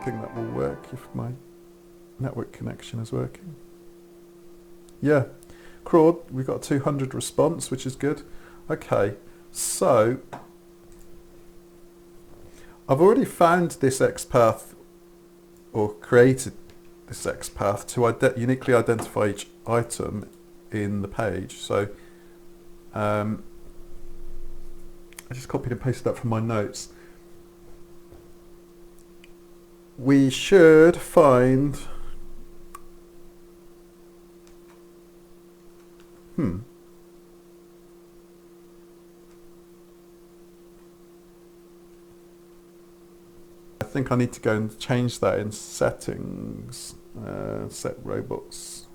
hoping that will work if my network connection is working. Yeah, Claude, we've got a 200 response, which is good. Okay, so I've already found this XPath, or created this XPath to uniquely identify each item in the page. So I just copied and pasted that from my notes. We should find I think I need to go and change that in settings, set robots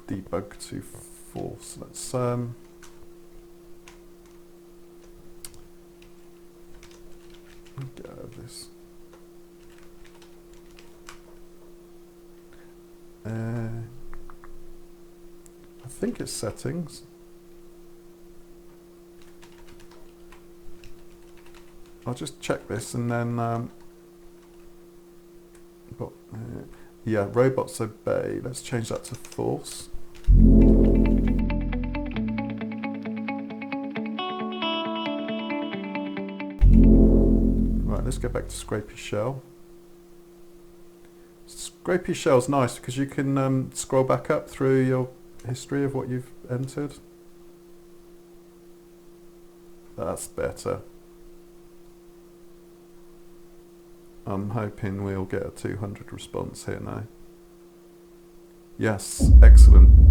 debug to false. Let's get out of this. I think it's settings. I'll just check this and then yeah, robots obey. Let's change that to false. Right, let's go back to Scrapy shell. Scrapy shell's nice because you can scroll back up through your history of what you've entered. That's better. I'm hoping we'll get a 200 response here now. Yes, excellent.